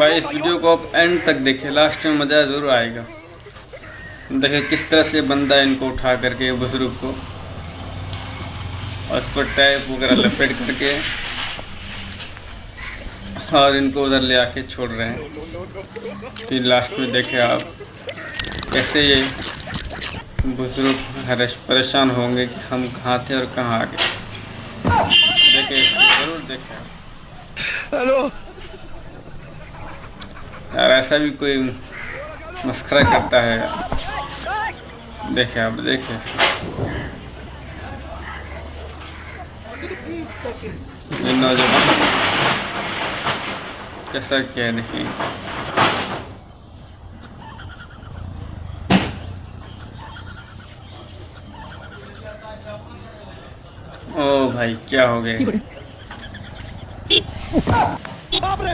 भाई इस वीडियो को आप एंड तक देखें, लास्ट में मज़ा ज़रूर आएगा। देखिए किस तरह से बंदा इनको उठा करके बुजुर्ग को और उस पर टैप वगैरह लपेट करके और इनको उधर ले आके छोड़ रहे हैं। फिर लास्ट में देखें आप कैसे ये बुजुर्ग परेशान होंगे कि हम कहाँ थे और कहाँ आ गए। देखिए ज़रूर देखें हेलो यार, ऐसा भी कोई मस्खरा करता है यार। देखें आप, देखें ये नौजवान कैसा किया है, देखिए। ओ भाई क्या हो गया। Babre,